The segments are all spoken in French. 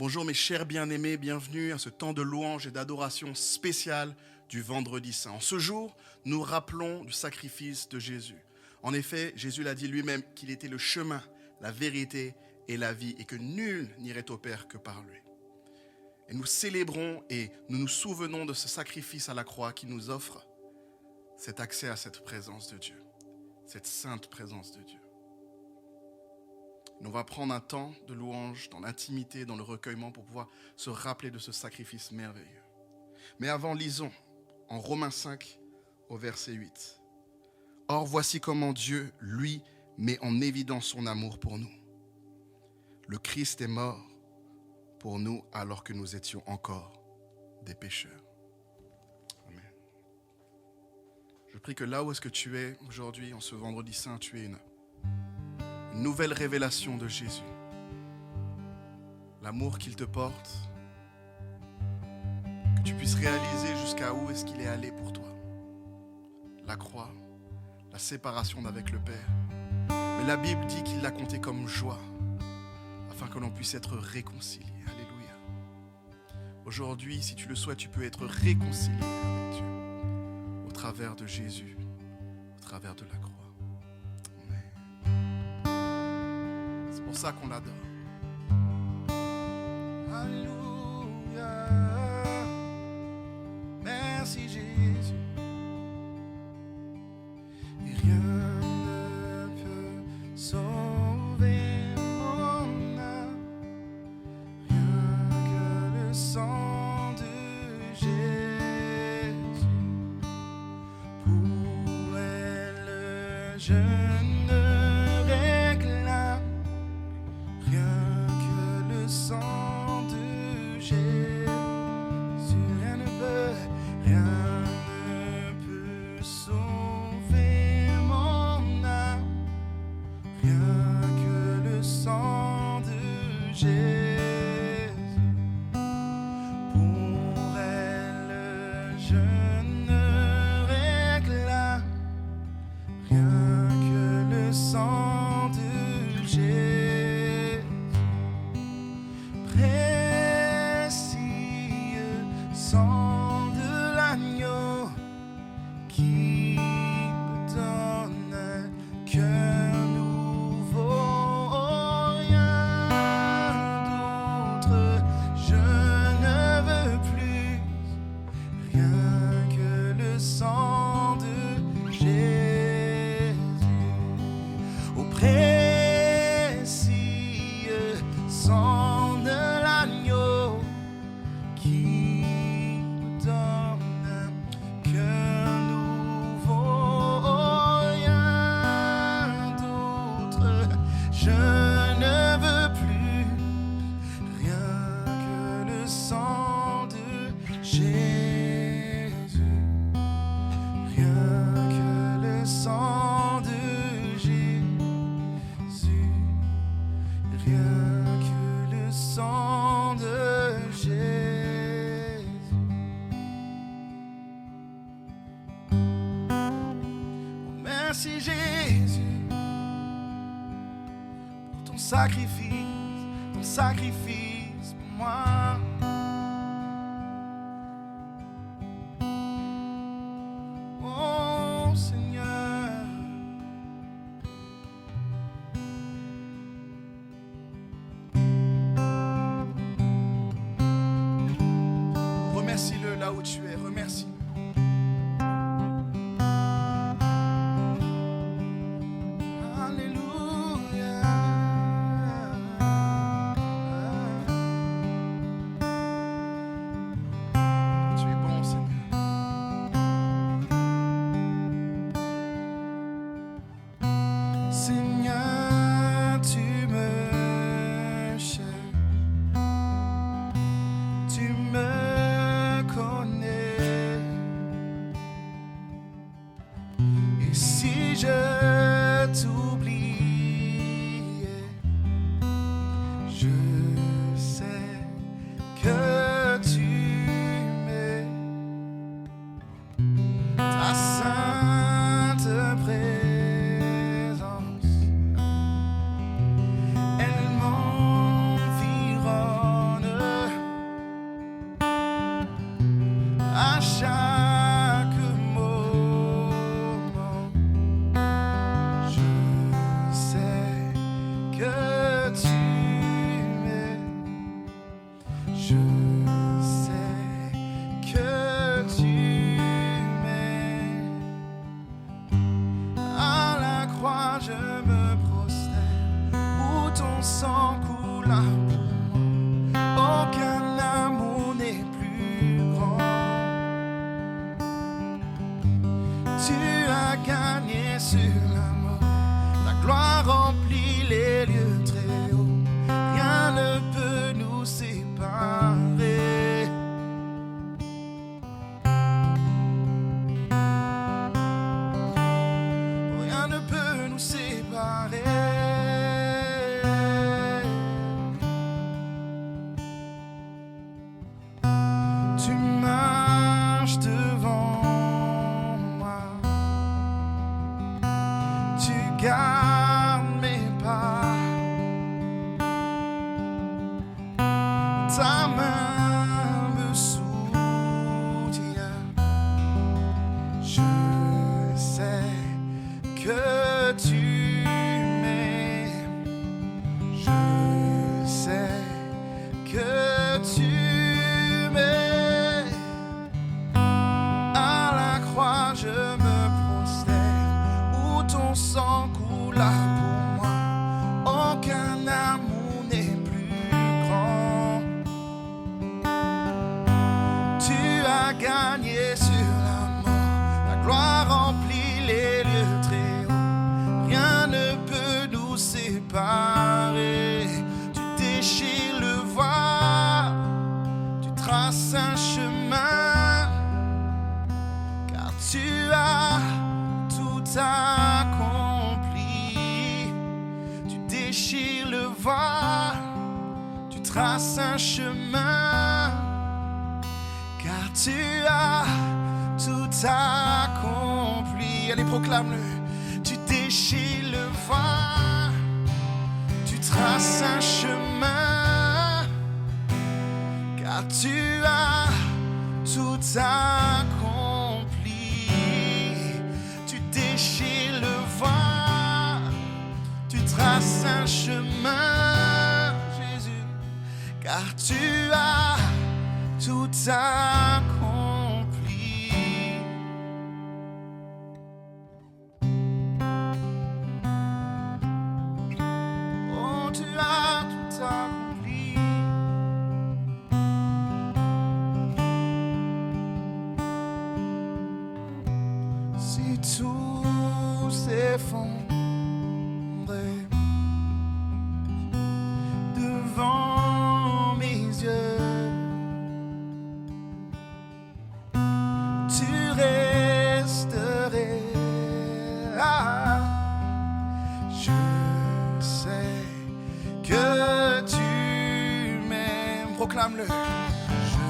Bonjour mes chers bien-aimés, bienvenue à ce temps de louange et d'adoration spécial du Vendredi Saint. En ce jour, nous rappelons du sacrifice de Jésus. En effet, Jésus l'a dit lui-même qu'il était le chemin, la vérité et la vie et que nul n'irait au Père que par lui. Et nous célébrons et nous nous souvenons de ce sacrifice à la croix qui nous offre cet accès à cette présence de Dieu, cette sainte présence de Dieu. On va prendre un temps de louange dans l'intimité, dans le recueillement pour pouvoir se rappeler de ce sacrifice merveilleux. Mais avant, lisons en Romains 5 au verset 8. Or, voici comment Dieu, lui, met en évidence son amour pour nous. Le Christ est mort pour nous alors que nous étions encore des pécheurs. Amen. Je prie que là où est-ce que tu es aujourd'hui, en ce vendredi saint, tu aies une nouvelle révélation de Jésus. L'amour qu'il te porte, que tu puisses réaliser jusqu'à où est-ce qu'il est allé pour toi. La croix, la séparation d'avec le Père. Mais la Bible dit qu'il l'a compté comme joie, afin que l'on puisse être réconcilié. Alléluia. Aujourd'hui, si tu le souhaites, tu peux être réconcilié avec Dieu au travers de Jésus, au travers de la croix. C'est pour ça qu'on l'adore. Alléluia. Merci Jésus. Et rien ne peut sauver mon âme. Rien que le sang de Jésus. Pour elle, je ne réclame rien que le sang de Jésus. Rien ne peut sauver mon âme. Rien que le sang de Jésus. Pour elle, je ne réclame rien que le sang de Jésus. Précieux sang de l'agneau qui me donne un cœur nouveau. Rien d'autre je ne veux plus, rien que le sang de Jésus. Au précieux sang de l'agneau qui me donne un cœur nouveau. Rien d'autre je ne veux plus, rien que le sang de Jésus. Rien que le sang de Jésus. Rien que le sang de Jésus. Oh, merci Jésus pour ton sacrifice pour moi. Oh Seigneur. Remercie-le là où tu es, remercie-le. Alléluia. Tu es bon, Seigneur. Seigneur, tu me cherches, tu me connais. Et si je t'oubliais, je sais que tu m'aimes. Ta sainte présence, elle m'environne. Je sais que tu m'aimes. À la croix je me prosterne, où ton sang coula pour moi. Aucun amour n'est plus grand. Tu as gagné sur la mort, ta gloire remplit les lieux très hauts. Rien ne peut nous séparer. Rien ne peut nous séparer. Tu marches devant moi, tu gardes mes pas, ta main me soutient. Je sais que tu m'aimes. Je sais que tu m'aimes. À la croix je me prosterne, où ton sang coula pour moi. Aucun amour n'est plus grand. Tu as gagné sur la mort, ta gloire remplit les lieux très hauts. Rien ne peut nous séparer. Tu déchires le voile, tu traces un chemin, car tu as tout accompli. Tu déchires le voile, tu traces un chemin, car tu as tout accompli. Allez, proclame-le. Tu déchires le voile, tu traces un chemin, car tu as tout accompli. Tu déchires le voile, tu traces un chemin, Jésus, car tu as tout accompli. Oh, tu as tout accompli. Si tout s'effondrait devant mes yeux, tu resterais là. Je sais que tu m'aimes. Proclame-le. Je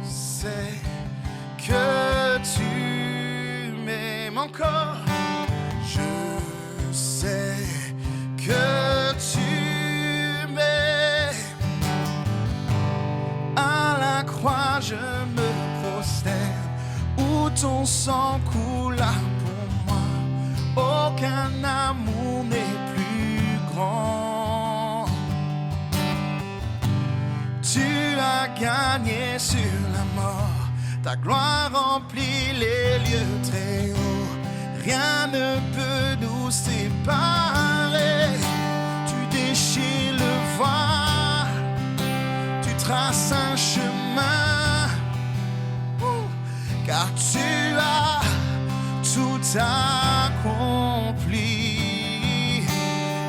sais que tu m'aimes encore. Je sais que tu m'aimes. À la croix je me prosterne, où ton sang coula pour moi. Aucun amour n'est plus grand. Tu as gagné sur la mort, ta gloire remplit les lieux très hauts. Rien ne peut nous séparer. Tu déchires le voile, tu traces un chemin, car tu as tout accompli.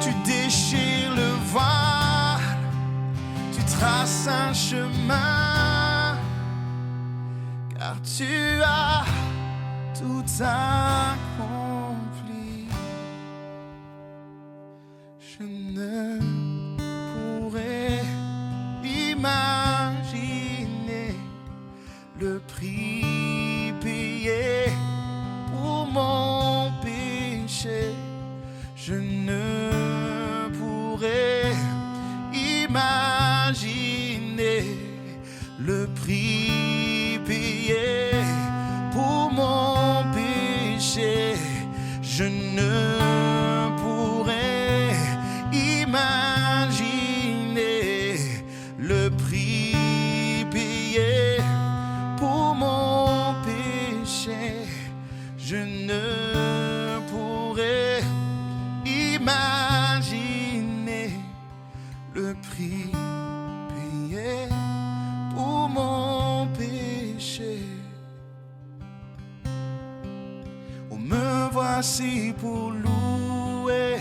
Tu déchires le voile, tu traces un chemin, car tu as tout accompli. Je ne pourrais imaginer le prix payé pour mon péché. Je ne pourrais imaginer le prix payé pour mon péché. Je ne pourrais imaginer le prix prix payé pour mon péché. Oh, me voici pour louer,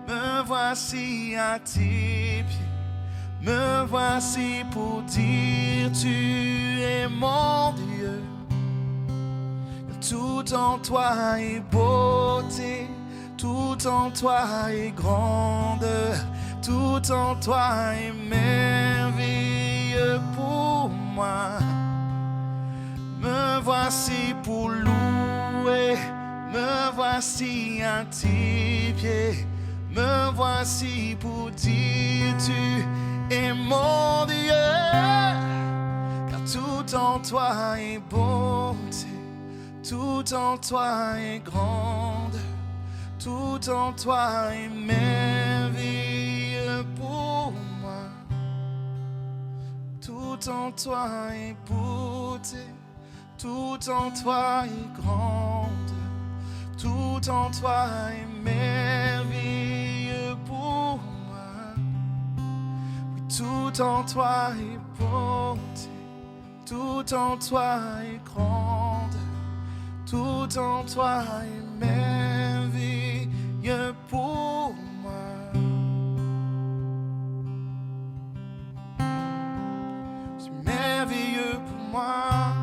me voici à tes pieds. Me voici pour dire tu es mon Dieu. Tout en toi est beauté, tout en toi est grandeur, tout en toi est merveilleux pour moi. Me voici pour louer, me voici à tes pieds. Me voici pour dire tu es mon Dieu, car tout en toi est beauté, tout en toi est grande, tout en toi est merveilleux pour moi. Tout en toi est beauté, tout en toi est grande, tout en toi est merveilleux pour moi. Oui, tout en toi est beauté, tout en toi est grande, tout en toi est merveilleux pour moi. C'est merveilleux pour moi.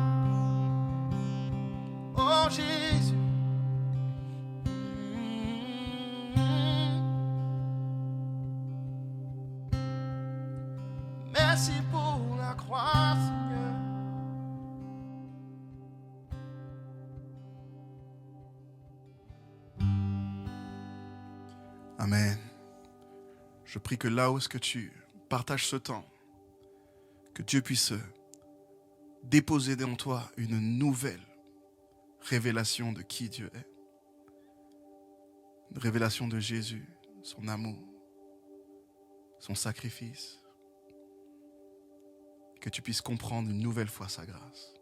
Oh Jésus. Merci pour la croix, Seigneur. Amen. Je prie que là où est-ce que tu partages ce temps, que Dieu puisse déposer en toi une nouvelle révélation de qui Dieu est. Une révélation de Jésus, son amour, son sacrifice. Que tu puisses comprendre une nouvelle fois sa grâce.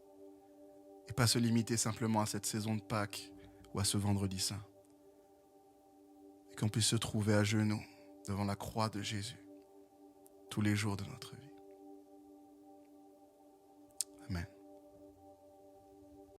Et pas se limiter simplement à cette saison de Pâques ou à ce vendredi saint. Et qu'on puisse se trouver à genoux devant la croix de Jésus tous les jours de notre vie. Amen.